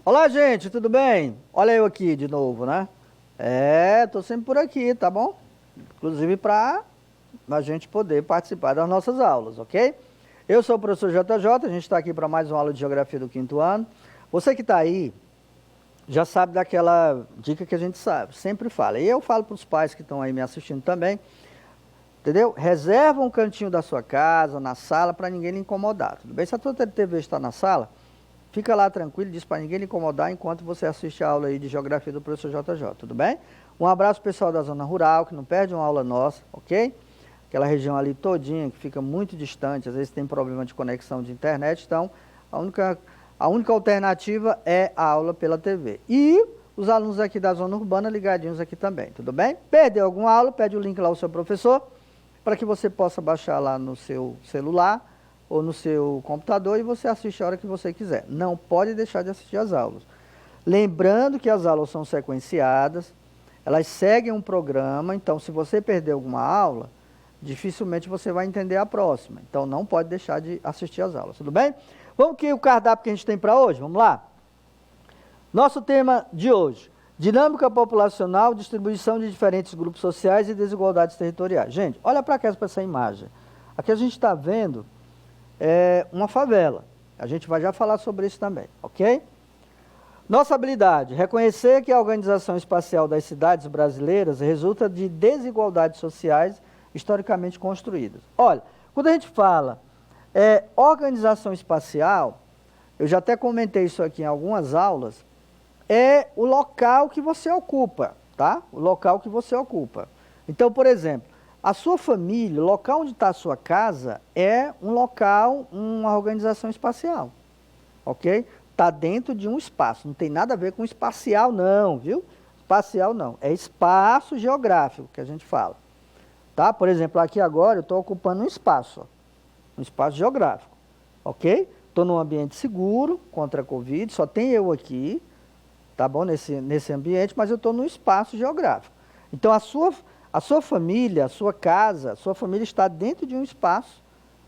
Olá, gente, tudo bem? Olha eu aqui de novo, né? Tô sempre por aqui, tá bom? Inclusive para a gente poder participar das nossas aulas, ok? Eu sou o professor JJ, a gente está aqui para mais uma aula de Geografia do quinto ano. Você que está aí, já sabe daquela dica que a gente sabe, sempre fala. E eu falo para os pais que estão aí me assistindo também, entendeu? Reserva um cantinho da sua casa, na sala, para ninguém lhe incomodar, tudo bem? Se a tua TV está na sala, fica lá tranquilo, diz para ninguém lhe incomodar enquanto você assiste a aula aí de Geografia do professor JJ, tudo bem? Um abraço pessoal da zona rural, que não perde uma aula nossa, ok? Aquela região ali todinha, que fica muito distante, às vezes tem problema de conexão de internet, então a única alternativa é a aula pela TV. E os alunos aqui da zona urbana ligadinhos aqui também, tudo bem? Perdeu alguma aula, pede o link lá ao seu professor, para que você possa baixar lá no seu celular, ou no seu computador e você assiste a hora que você quiser. Não pode deixar de assistir as aulas. Lembrando que as aulas são sequenciadas, elas seguem um programa, então se você perder alguma aula, dificilmente você vai entender a próxima. Então não pode deixar de assistir as aulas, tudo bem? Vamos que o cardápio que a gente tem para hoje, vamos lá? Nosso tema de hoje, dinâmica populacional, distribuição de diferentes grupos sociais e desigualdades territoriais. Gente, olha para cá, para essa imagem. Aqui a gente está vendo uma favela. A gente vai já falar sobre isso também, ok? Nossa habilidade, reconhecer que a organização espacial das cidades brasileiras resulta de desigualdades sociais historicamente construídas. Olha, quando a gente fala organização espacial, eu já até comentei isso aqui em algumas aulas, é o local que você ocupa, tá? O local que você ocupa. Então, por exemplo, a sua família, o local onde está a sua casa, é um local, uma organização espacial, ok? Está dentro de um espaço, não tem nada a ver com espacial não, viu? Espacial não, é espaço geográfico que a gente fala, tá? Por exemplo, aqui agora eu estou ocupando um espaço geográfico, ok? Estou num ambiente seguro contra a Covid, só tem eu aqui, tá bom? Nesse ambiente, mas eu estou num espaço geográfico. Então, a sua família, a sua casa, a sua família está dentro de um espaço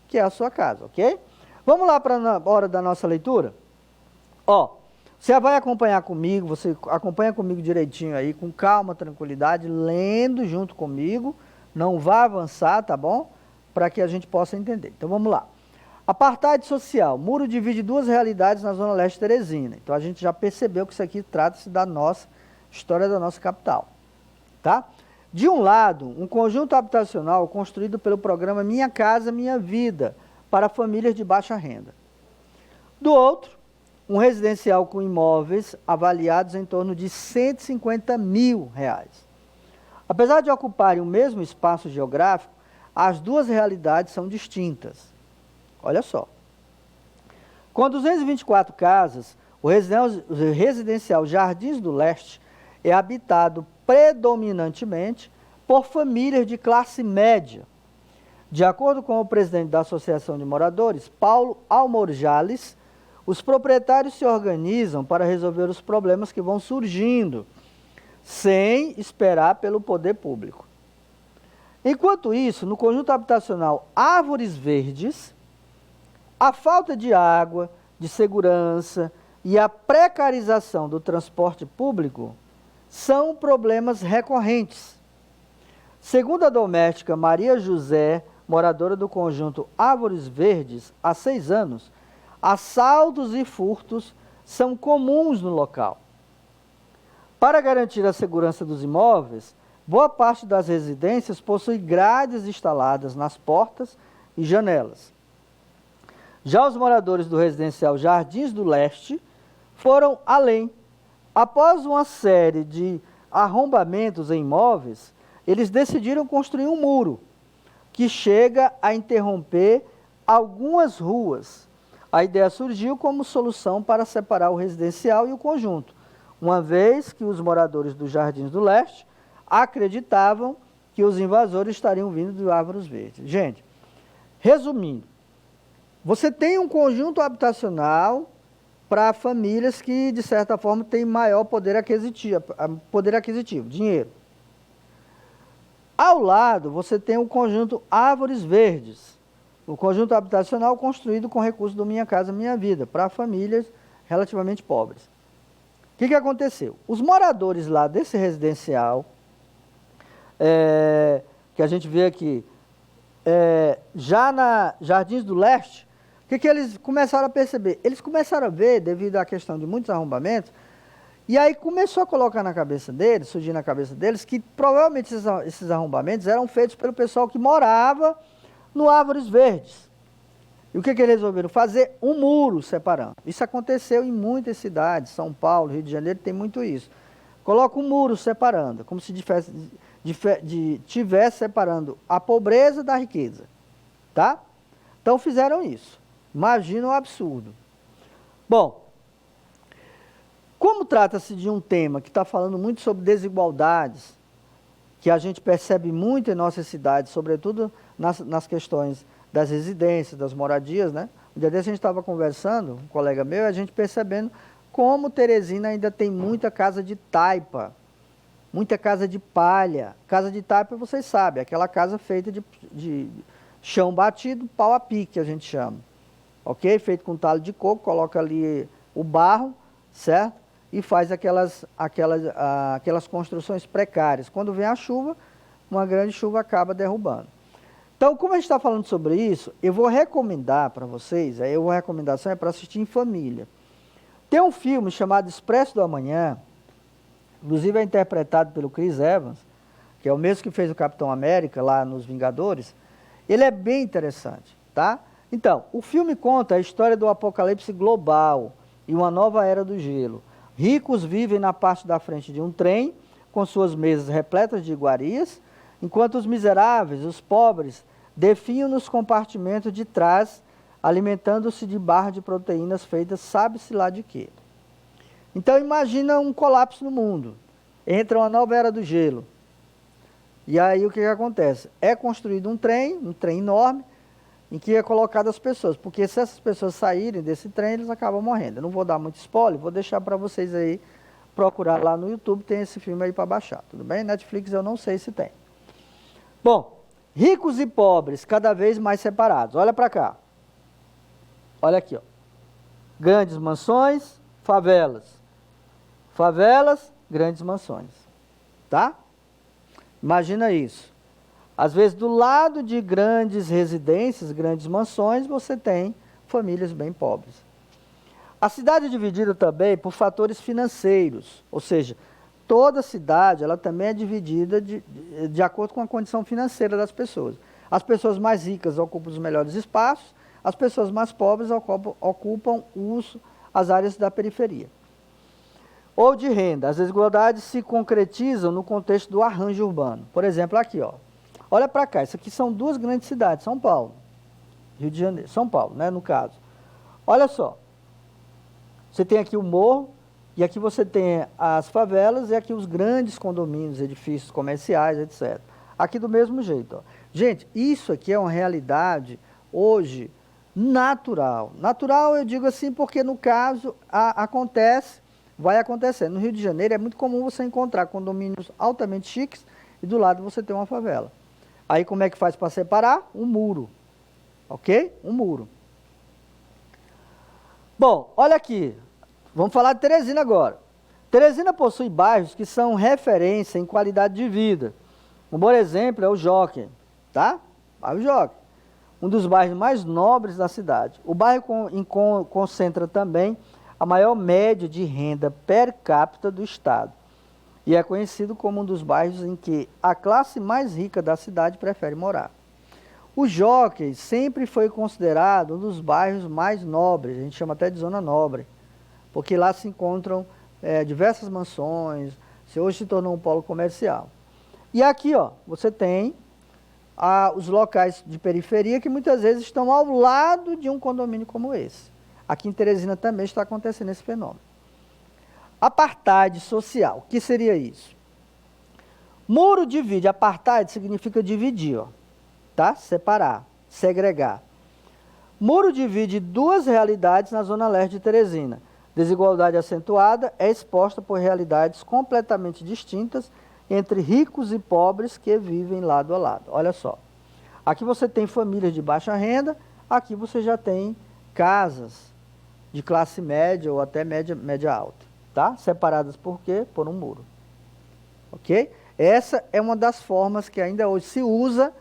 que é a sua casa, ok? Vamos lá para a hora da nossa leitura? Ó, você vai acompanhar comigo, você acompanha comigo direitinho aí, com calma, tranquilidade, lendo junto comigo, não vá avançar, tá bom? Para que a gente possa entender. Então vamos lá. Apartheid social. Muro divide duas realidades na Zona Leste de Teresina. Então a gente já percebeu que isso aqui trata-se da nossa história da nossa capital, tá? De um lado, um conjunto habitacional construído pelo programa Minha Casa Minha Vida, para famílias de baixa renda. Do outro, um residencial com imóveis avaliados em torno de R$150 mil. Apesar de ocuparem o mesmo espaço geográfico, as duas realidades são distintas. Olha só. Com 224 casas, o residencial Jardins do Leste é habitado predominantemente por famílias de classe média. De acordo com o presidente da Associação de Moradores, Paulo Almorjales, os proprietários se organizam para resolver os problemas que vão surgindo, sem esperar pelo poder público. Enquanto isso, no conjunto habitacional Árvores Verdes, a falta de água, de segurança e a precarização do transporte público são problemas recorrentes. Segundo a doméstica Maria José, moradora do conjunto Árvores Verdes, há 6 anos, assaltos e furtos são comuns no local. Para garantir a segurança dos imóveis, boa parte das residências possui grades instaladas nas portas e janelas. Já os moradores do residencial Jardins do Leste foram além. Após uma série de arrombamentos em imóveis, eles decidiram construir um muro que chega a interromper algumas ruas. A ideia surgiu como solução para separar o residencial e o conjunto, uma vez que os moradores dos Jardins do Leste acreditavam que os invasores estariam vindo de Árvores Verdes. Gente, resumindo, você tem um conjunto habitacional para famílias que, de certa forma, têm maior poder aquisitivo, dinheiro. Ao lado, você tem o conjunto Árvores Verdes, o conjunto habitacional construído com recursos do Minha Casa Minha Vida, para famílias relativamente pobres. que aconteceu? Os moradores lá desse residencial, que a gente vê aqui, já na Jardins do Leste, o que eles começaram a perceber? Eles começaram a ver, devido à questão de muitos arrombamentos, e aí começou a colocar na cabeça deles, surgir na cabeça deles, que provavelmente esses arrombamentos eram feitos pelo pessoal que morava no Árvores Verdes. E o que eles resolveram? Fazer um muro separando. Isso aconteceu em muitas cidades, São Paulo, Rio de Janeiro, tem muito isso. Coloca um muro separando, como se tivesse separando a pobreza da riqueza. Tá? Então fizeram isso. Imagina o absurdo. Bom, como trata-se de um tema que está falando muito sobre desigualdades, que a gente percebe muito em nossas cidades, sobretudo nas questões das residências, das moradias, né? Um dia desse a gente estava conversando, um colega meu, e a gente percebendo como Teresina ainda tem muita casa de taipa, muita casa de palha. Casa de taipa, vocês sabem, aquela casa feita de chão batido, pau a pique, a gente chama. Ok? Feito com talo de coco, coloca ali o barro, certo? E faz aquelas construções precárias. Quando vem a chuva, uma grande chuva acaba derrubando. Então, como a gente está falando sobre isso, eu vou recomendar para vocês, a recomendação é para assistir em família. Tem um filme chamado Expresso do Amanhã, inclusive é interpretado pelo Chris Evans, que é o mesmo que fez o Capitão América lá nos Vingadores. Ele é bem interessante, tá? Então, o filme conta a história do apocalipse global e uma nova era do gelo. Ricos vivem na parte da frente de um trem, com suas mesas repletas de iguarias, enquanto os miseráveis, os pobres, definham nos compartimentos de trás, alimentando-se de barra de proteínas feitas sabe-se lá de quê. Então imagina um colapso no mundo. Entra uma nova era do gelo. E aí o que acontece? É construído um trem enorme, em que é colocado as pessoas, porque se essas pessoas saírem desse trem, eles acabam morrendo. Eu não vou dar muito spoiler, vou deixar para vocês aí procurar lá no YouTube, tem esse filme aí para baixar, tudo bem? Netflix eu não sei se tem. Bom, ricos e pobres cada vez mais separados. Olha para cá. Olha aqui, ó. Grandes mansões, favelas. Favelas, grandes mansões. Tá? Imagina isso. Às vezes, do lado de grandes residências, grandes mansões, você tem famílias bem pobres. A cidade é dividida também por fatores financeiros, ou seja, toda cidade ela também é dividida de acordo com a condição financeira das pessoas. As pessoas mais ricas ocupam os melhores espaços, as pessoas mais pobres ocupam as áreas da periferia. Ou de renda. As desigualdades se concretizam no contexto do arranjo urbano. Por exemplo, aqui, ó. Olha para cá, isso aqui são duas grandes cidades, São Paulo, Rio de Janeiro, São Paulo, né, no caso. Olha só, você tem aqui o morro, e aqui você tem as favelas, e aqui os grandes condomínios, edifícios comerciais, etc. Aqui do mesmo jeito, ó. Gente, isso aqui é uma realidade, hoje, natural. Natural, eu digo assim, porque no caso, vai acontecendo. No Rio de Janeiro é muito comum você encontrar condomínios altamente chiques, e do lado você tem uma favela. Aí como é que faz para separar? Um muro, ok? Um muro. Bom, olha aqui, vamos falar de Teresina agora. Teresina possui bairros que são referência em qualidade de vida. Um bom exemplo é o Jockey, tá? Bairro Jockey, um dos bairros mais nobres da cidade. O bairro concentra também a maior média de renda per capita do estado. E é conhecido como um dos bairros em que a classe mais rica da cidade prefere morar. O Jockey sempre foi considerado um dos bairros mais nobres, a gente chama até de zona nobre, porque lá se encontram diversas mansões, hoje se tornou um polo comercial. E aqui, ó, você tem os locais de periferia que muitas vezes estão ao lado de um condomínio como esse. Aqui em Teresina também está acontecendo esse fenômeno. Apartheid social, o que seria isso? Muro divide, apartheid significa dividir, ó, tá? Separar, segregar. Muro divide duas realidades na zona leste de Teresina. Desigualdade acentuada é exposta por realidades completamente distintas entre ricos e pobres que vivem lado a lado. Olha só, aqui você tem famílias de baixa renda, aqui você já tem casas de classe média ou até média alta. tá? Separadas por quê? Por um muro, ok? Essa é uma das formas que ainda hoje se usa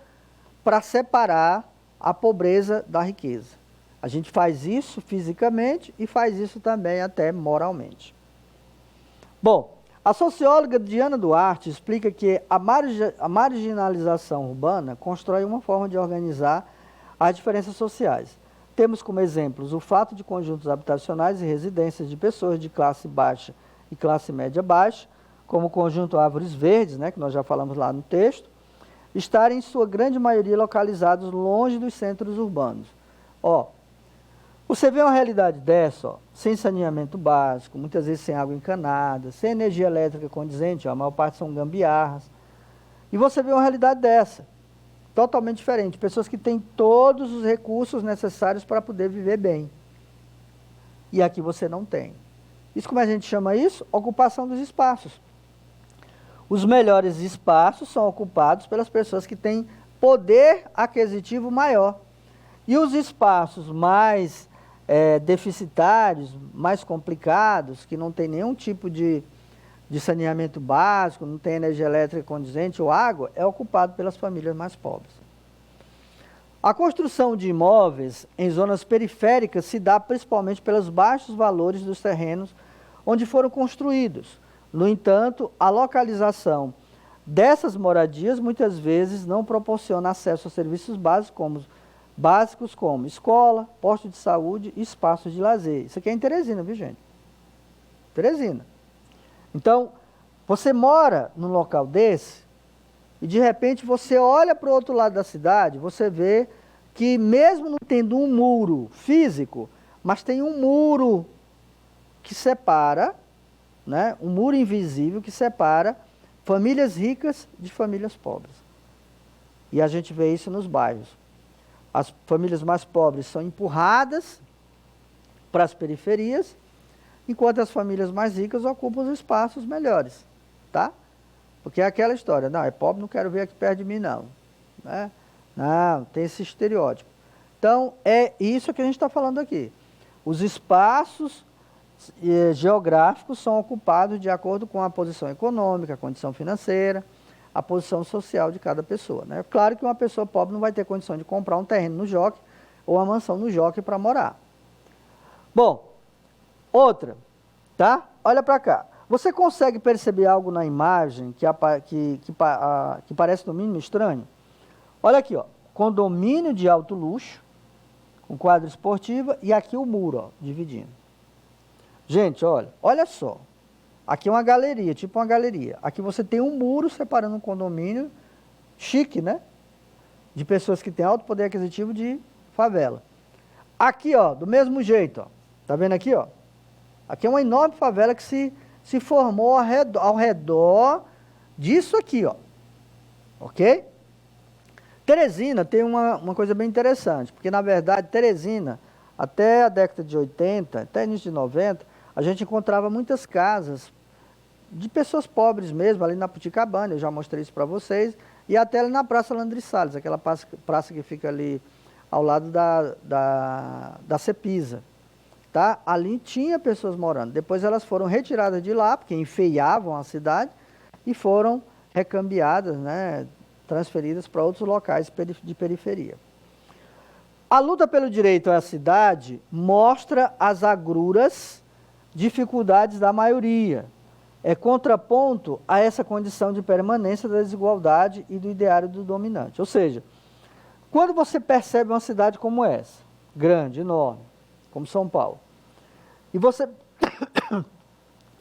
para separar a pobreza da riqueza. A gente faz isso fisicamente e faz isso também até moralmente. Bom, a socióloga Diana Duarte explica que a marginalização urbana constrói uma forma de organizar as diferenças sociais. Temos como exemplos o fato de conjuntos habitacionais e residências de pessoas de classe baixa e classe média baixa, como o conjunto Árvores Verdes, né, que nós já falamos lá no texto, estarem em sua grande maioria localizados longe dos centros urbanos. Ó, você vê uma realidade dessa, ó, sem saneamento básico, muitas vezes sem água encanada, sem energia elétrica condizente, ó, a maior parte são gambiarras. E você vê uma realidade dessa, totalmente diferente, pessoas que têm todos os recursos necessários para poder viver bem. E aqui você não tem. Isso, como a gente chama isso? Ocupação dos espaços. Os melhores espaços são ocupados pelas pessoas que têm poder aquisitivo maior. E os espaços mais deficitários, mais complicados, que não tem nenhum tipo de saneamento básico, não tem energia elétrica condizente ou água, é ocupado pelas famílias mais pobres. A construção de imóveis em zonas periféricas se dá principalmente pelos baixos valores dos terrenos onde foram construídos. No entanto, a localização dessas moradias muitas vezes não proporciona acesso a serviços básicos como escola, posto de saúde e espaços de lazer. Isso aqui é em Teresina, viu, gente? Teresina. Então, você mora num local desse e de repente você olha para o outro lado da cidade, você vê que mesmo não tendo um muro físico, mas tem um muro que separa, né, um muro invisível que separa famílias ricas de famílias pobres. E a gente vê isso nos bairros. As famílias mais pobres são empurradas para as periferias, enquanto as famílias mais ricas ocupam os espaços melhores, tá? Porque é aquela história, não, é pobre, não quero ver aqui perto de mim, não. Né? Não, tem esse estereótipo. Então, é isso que a gente está falando aqui. Os espaços geográficos são ocupados de acordo com a posição econômica, a condição financeira, a posição social de cada pessoa. Né? Claro que uma pessoa pobre não vai ter condição de comprar um terreno no Jockey ou uma mansão no Jockey para morar. Bom, outra, tá? Olha para cá. Você consegue perceber algo na imagem que parece no mínimo estranho? Olha aqui, ó, condomínio de alto luxo, com quadra esportiva e aqui o muro, ó, dividindo. Gente, olha só. Aqui é uma galeria, tipo uma galeria. Aqui você tem um muro separando um condomínio chique, né? De pessoas que têm alto poder aquisitivo de favela. Aqui, ó, do mesmo jeito, ó. Tá vendo aqui, ó? Aqui é uma enorme favela que se formou ao redor disso aqui, ó. Ok? Teresina tem uma coisa bem interessante, porque na verdade Teresina, até a década de 80, até início de 90, a gente encontrava muitas casas de pessoas pobres mesmo, ali na Puticabana, eu já mostrei isso para vocês, e até ali na Praça Landry Salles, aquela praça que fica ali ao lado da Cepisa. Tá? Ali tinha pessoas morando. Depois elas foram retiradas de lá, porque enfeiavam a cidade, e foram recambiadas, né, transferidas para outros locais de periferia. A luta pelo direito à cidade mostra as agruras, dificuldades da maioria. É contraponto a essa condição de permanência da desigualdade e do ideário do dominante. Ou seja, quando você percebe uma cidade como essa, grande, enorme, como São Paulo, e você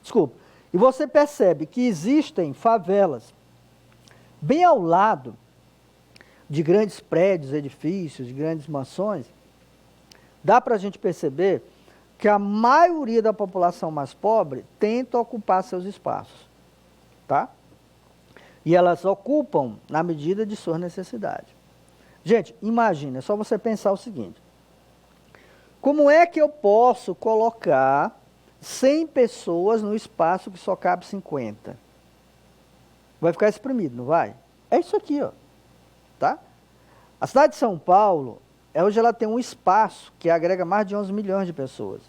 desculpa, e você percebe que existem favelas bem ao lado de grandes prédios, edifícios, de grandes mansões, dá para a gente perceber que a maioria da população mais pobre tenta ocupar seus espaços, tá? E elas ocupam na medida de suas necessidades. Gente, imagina, é só você pensar o seguinte: como é que eu posso colocar 100 pessoas no espaço que só cabe 50? Vai ficar exprimido, não vai? É isso aqui, ó, tá? A cidade de São Paulo, hoje ela tem um espaço que agrega mais de 11 milhões de pessoas.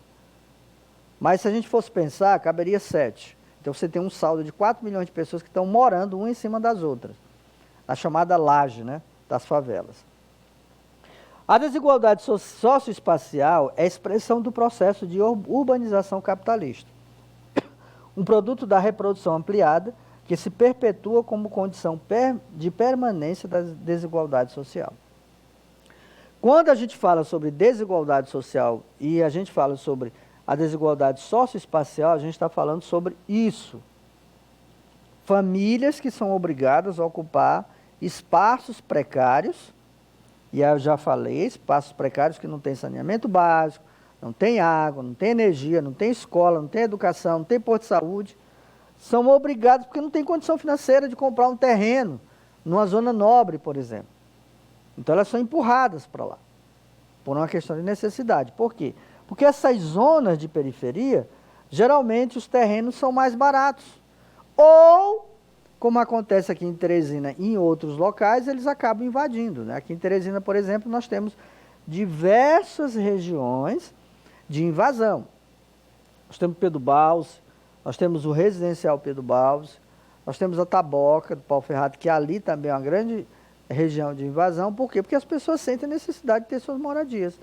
Mas se a gente fosse pensar, caberia 7. Então você tem um saldo de 4 milhões de pessoas que estão morando uma em cima das outras, na chamada laje, né, das favelas. A desigualdade socioespacial é a expressão do processo de urbanização capitalista, um produto da reprodução ampliada que se perpetua como condição de permanência da desigualdade social. Quando a gente fala sobre desigualdade social e a gente fala sobre a desigualdade socioespacial, a gente está falando sobre isso. Famílias que são obrigadas a ocupar espaços precários, e eu já falei, espaços precários que não tem saneamento básico, não tem água, não tem energia, não tem escola, não tem educação, não tem posto de saúde, são obrigados porque não tem condição financeira de comprar um terreno numa zona nobre, por exemplo. Então elas são empurradas para lá, por uma questão de necessidade. Por quê? Porque essas zonas de periferia, geralmente os terrenos são mais baratos. Ou, como acontece aqui em Teresina e em outros locais, eles acabam invadindo, né? Aqui em Teresina, por exemplo, nós temos diversas regiões de invasão. Nós temos Pedro Balse, nós temos o residencial Pedro Balse, nós temos a Taboca do Pau Ferrado, que ali também é uma grande região de invasão. Por quê? Porque as pessoas sentem a necessidade de ter suas moradias.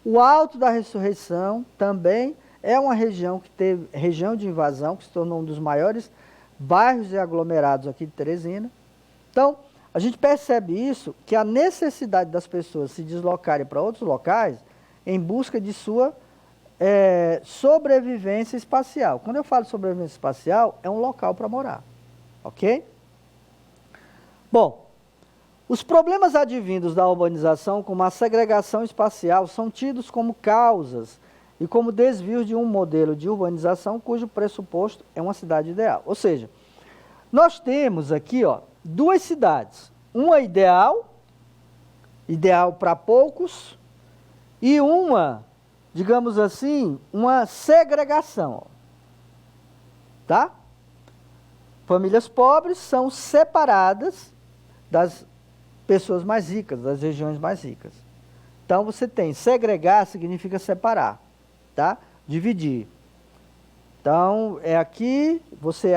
O Alto da Ressurreição também é uma região que teve região de invasão, que se tornou um dos maiores bairros e aglomerados aqui de Teresina. Então, a gente percebe isso, que a necessidade das pessoas se deslocarem para outros locais em busca de sua sobrevivência espacial. Quando eu falo sobrevivência espacial, é um local para morar, ok? Bom, os problemas advindos da urbanização, como a segregação espacial, são tidos como causas e como desvios de um modelo de urbanização cujo pressuposto é uma cidade ideal. Ou seja, nós temos aqui, ó, duas cidades, uma ideal para poucos, e uma, digamos assim, uma segregação, ó, tá? Famílias pobres são separadas das pessoas mais ricas, das regiões mais ricas. Então você tem segregar significa separar, tá? Dividir. Então é aqui, você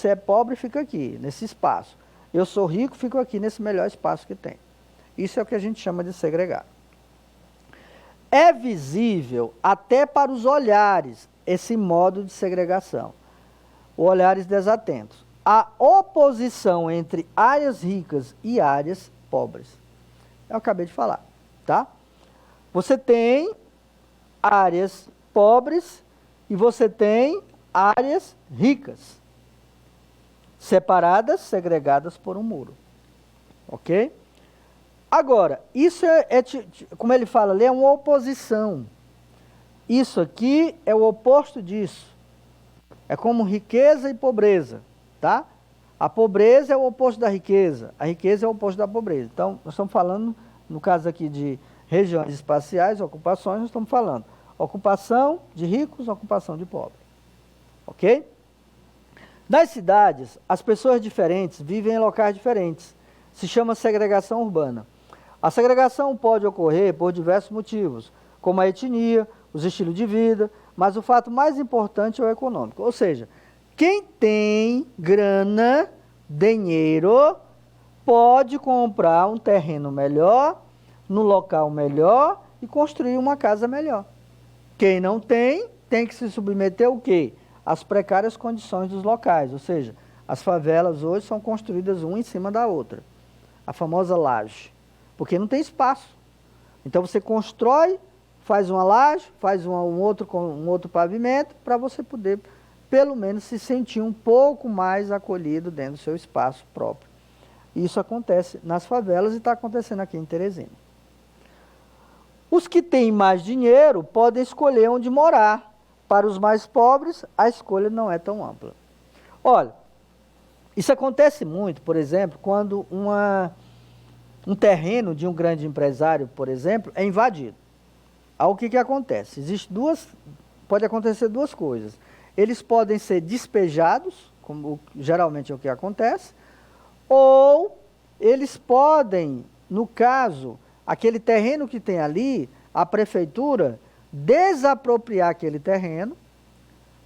é pobre, fica aqui, nesse espaço. Eu sou rico, fico aqui nesse melhor espaço que tem. Isso é o que a gente chama de segregar. É visível até para os olhares esse modo de segregação, olhares desatentos. A oposição entre áreas ricas e áreas pobres. Eu acabei de falar, tá? Você tem áreas pobres e você tem áreas ricas, separadas, segregadas por um muro, ok? Agora, isso como ele fala ali, é uma oposição. Isso aqui é o oposto disso. É como riqueza e pobreza, tá? A pobreza é o oposto da riqueza, a riqueza é o oposto da pobreza. Então, nós estamos falando, no caso aqui de regiões espaciais, ocupações, nós estamos falando ocupação de ricos, ocupação de pobres, ok? Nas cidades, as pessoas diferentes vivem em locais diferentes. Se chama segregação urbana. A segregação pode ocorrer por diversos motivos, como a etnia, os estilos de vida, mas o fato mais importante é o econômico. Ou seja, quem tem grana, dinheiro, pode comprar um terreno melhor, no local melhor e construir uma casa melhor. Quem não tem, tem que se submeter ao quê? Às precárias condições dos locais, ou seja, as favelas hoje são construídas uma em cima da outra. A famosa laje, porque não tem espaço. Então você constrói, faz uma laje, faz um outro pavimento, para você poder, pelo menos, se sentir um pouco mais acolhido dentro do seu espaço próprio. Isso acontece nas favelas e está acontecendo aqui em Teresina. Os que têm mais dinheiro podem escolher onde morar. Para os mais pobres, a escolha não é tão ampla. Olha, isso acontece muito, por exemplo, quando um terreno de um grande empresário, por exemplo, é invadido. Aí o que acontece? Pode acontecer duas coisas. Eles podem ser despejados, como geralmente é o que acontece, ou eles podem, no caso, aquele terreno que tem ali, a prefeitura desapropriar aquele terreno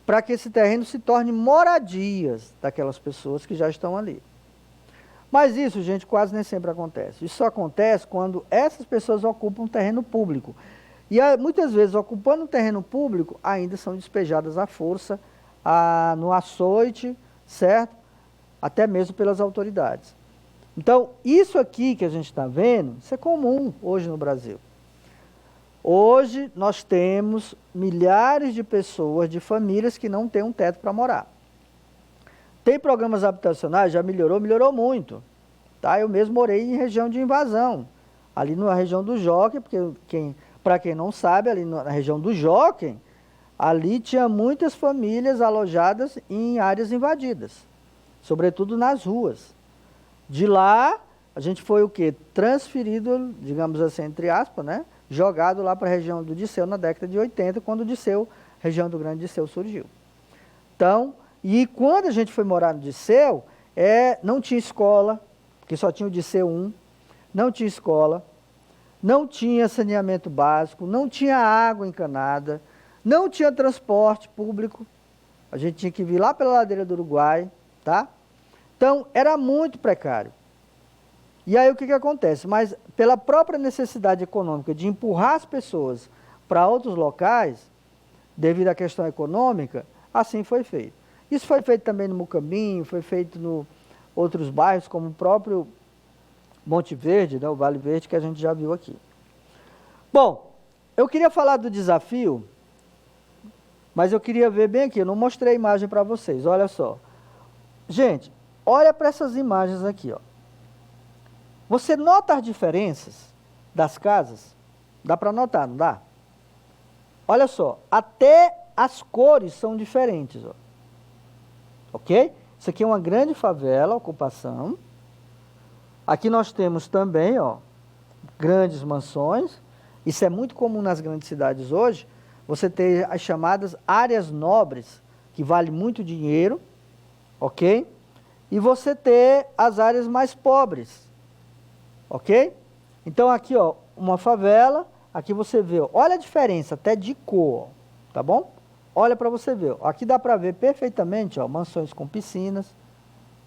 para que esse terreno se torne moradias daquelas pessoas que já estão ali. Mas isso, gente, quase nem sempre acontece. Isso só acontece quando essas pessoas ocupam um terreno público. E muitas vezes, ocupando um terreno público, ainda são despejadas à força, no açoite, certo? Até mesmo pelas autoridades. Então, isso aqui que a gente está vendo, isso é comum hoje no Brasil. Hoje, nós temos milhares de pessoas, de famílias que não têm um teto para morar. Tem programas habitacionais, já melhorou muito. Tá? Eu mesmo morei em região de invasão, ali na região do Jockey, porque para quem não sabe, ali na região do Jockey, ali tinha muitas famílias alojadas em áreas invadidas, sobretudo nas ruas. De lá, a gente foi o quê? Transferido, digamos assim, entre aspas, né? Jogado lá para a região do Disseu na década de 80, quando o Disseu, região do Grande Disseu, surgiu. Então, e quando a gente foi morar no Disseu, não tinha escola, porque só tinha o Disseu 1, não tinha escola, não tinha saneamento básico, não tinha água encanada, não tinha transporte público, a gente tinha que vir lá pela ladeira do Uruguai, tá? Então, era muito precário. E aí o que acontece? Mas pela própria necessidade econômica de empurrar as pessoas para outros locais, devido à questão econômica, assim foi feito. Isso foi feito também no Mucambinho, foi feito em outros bairros, como o próprio Monte Verde, né, o Vale Verde, que a gente já viu aqui. Bom, eu queria falar do desafio, mas eu queria ver bem aqui, eu não mostrei a imagem para vocês, olha só. Gente, olha para essas imagens aqui, ó. Você nota as diferenças das casas? Dá para notar, não dá? Olha só, até as cores são diferentes, ó. Ok? Isso aqui é uma grande favela, ocupação. Aqui nós temos também, ó, grandes mansões. Isso é muito comum nas grandes cidades hoje. Você tem as chamadas áreas nobres, que vale muito dinheiro, ok? E você ter as áreas mais pobres, ok? Então aqui, ó, uma favela, aqui você vê, ó, olha a diferença até de cor, tá bom? Olha para você ver, ó, aqui dá para ver perfeitamente, ó, mansões com piscinas,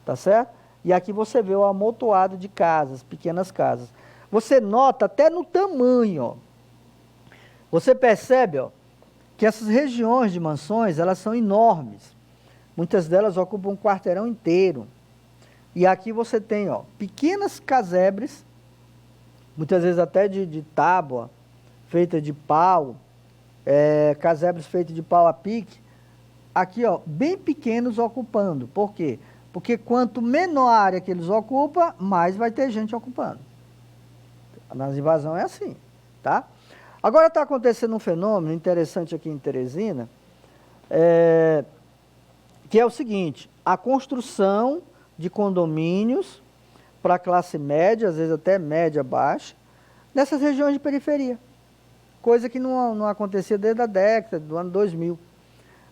tá certo? E aqui você vê o amontoado de casas, pequenas casas. Você nota até no tamanho, ó. Você percebe, ó, que essas regiões de mansões, elas são enormes. Muitas delas ocupam um quarteirão inteiro. E aqui você tem, ó, pequenas casebres, muitas vezes até de tábua, feita de pau, casebres feitos de pau a pique. Aqui, ó, bem pequenos ocupando. Por quê? Porque quanto menor a área que eles ocupam, mais vai ter gente ocupando. Nas invasões é assim, tá? Agora está acontecendo um fenômeno interessante aqui em Teresina, que é o seguinte, a construção de condomínios para classe média, às vezes até média baixa, nessas regiões de periferia. Coisa que não acontecia desde a década do ano 2000.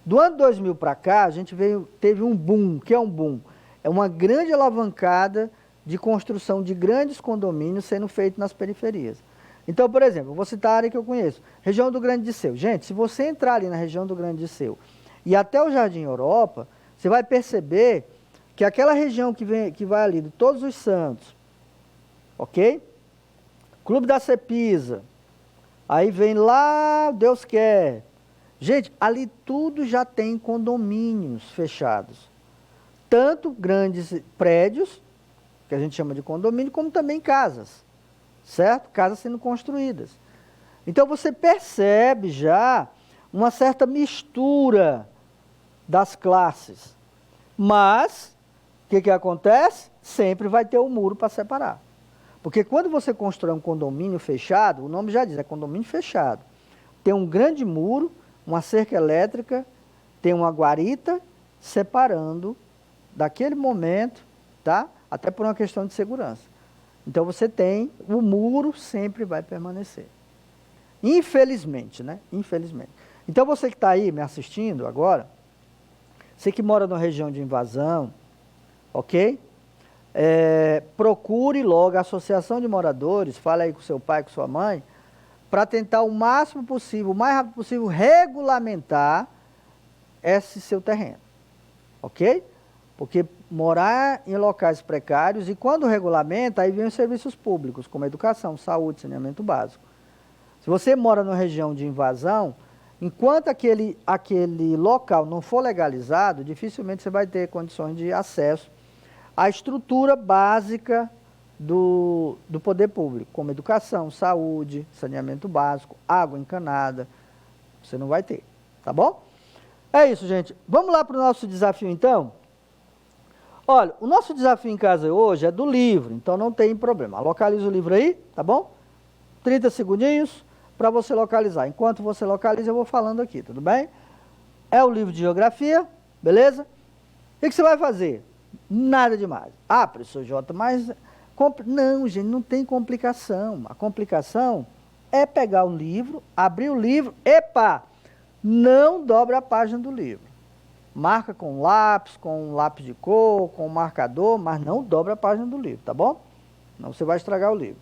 Do ano 2000 para cá, a gente teve um boom. O que é um boom? É uma grande alavancada de construção de grandes condomínios sendo feito nas periferias. Então, por exemplo, eu vou citar a área que eu conheço, região do Grande Disseu. Gente, se você entrar ali na região do Grande Disseu e até o Jardim Europa, você vai perceber que aquela região que vai ali de Todos os Santos, ok? Clube da Cepisa, aí vem lá, Deus quer. Gente, ali tudo já tem condomínios fechados. Tanto grandes prédios, que a gente chama de condomínio, como também casas. Certo? Casas sendo construídas. Então você percebe já uma certa mistura das classes. Mas, o que acontece? Sempre vai ter um muro para separar. Porque quando você constrói um condomínio fechado, o nome já diz, é condomínio fechado. Tem um grande muro, uma cerca elétrica, tem uma guarita separando daquele momento, tá? Até por uma questão de segurança. Então você tem, o muro sempre vai permanecer. Infelizmente, né? Infelizmente. Então você que está aí me assistindo agora, você que mora numa região de invasão, ok? Procure logo a associação de moradores, fale aí com seu pai, com sua mãe, para tentar o máximo possível, o mais rápido possível, regulamentar esse seu terreno, ok? Porque morar em locais precários, e quando regulamenta, aí vem os serviços públicos, como educação, saúde, saneamento básico. Se você mora numa região de invasão, enquanto aquele local não for legalizado, dificilmente você vai ter condições de acesso à estrutura básica do poder público, como educação, saúde, saneamento básico, água encanada. Você não vai ter, tá bom? É isso, gente. Vamos lá para o nosso desafio, então? Olha, o nosso desafio em casa hoje é do livro, então não tem problema. Localiza o livro aí, tá bom? 30 segundinhos para você localizar. Enquanto você localiza, eu vou falando aqui, tudo bem? É o livro de geografia, beleza? O que você vai fazer? Nada demais. Ah, professor Jota, mas... Não, gente, não tem complicação. A complicação é pegar o livro, abrir o livro, não dobra a página do livro. Marca com lápis de cor, com marcador, mas não dobra a página do livro, tá bom? Não, você vai estragar o livro.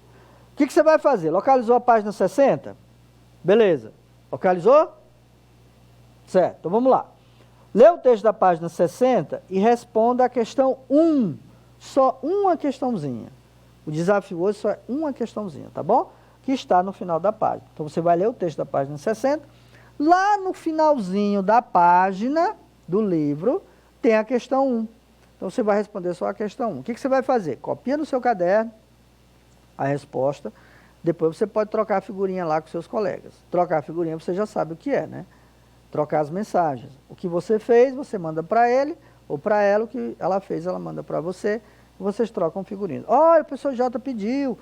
O que você vai fazer? Localizou a página 60? Beleza. Localizou? Certo, então vamos lá. Lê o texto da página 60 e responda a questão 1. Só uma questãozinha. O desafio hoje só é uma questãozinha, tá bom? Que está no final da página. Então você vai ler o texto da página 60. Lá no finalzinho da página do livro tem a questão 1. Então você vai responder só a questão 1. O que você vai fazer? Copia no seu caderno a resposta. Depois você pode trocar a figurinha lá com seus colegas. Trocar a figurinha você já sabe o que é, né? Trocar as mensagens. O que você fez, você manda para ele, ou para ela, o que ela fez, ela manda para você, e vocês trocam figurinhas. Olha, o professor Jota pediu,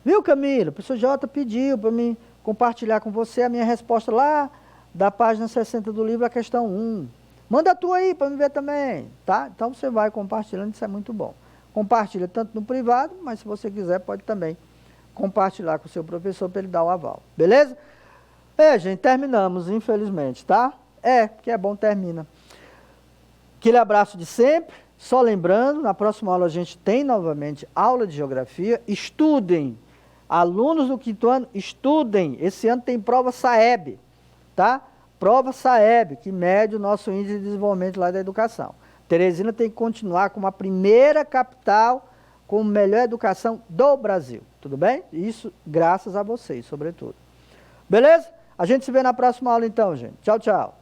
viu, Camila? O professor Jota pediu para mim compartilhar com você a minha resposta lá da página 60 do livro, a questão 1. Manda a tua aí para me ver também, tá? Então você vai compartilhando, isso é muito bom. Compartilha tanto no privado, mas se você quiser pode também compartilhar com o seu professor para ele dar o aval, beleza? Gente, terminamos, infelizmente, tá? Que é bom, termina. Aquele abraço de sempre, só lembrando, na próxima aula a gente tem novamente aula de geografia. Estudem, alunos do 5º ano, estudem. Esse ano tem prova SAEB, tá? Prova SAEB, que mede o nosso índice de desenvolvimento lá da educação. Teresina tem que continuar como a primeira capital com melhor educação do Brasil, tudo bem? Isso graças a vocês, sobretudo. Beleza? A gente se vê na próxima aula então, gente. Tchau, tchau.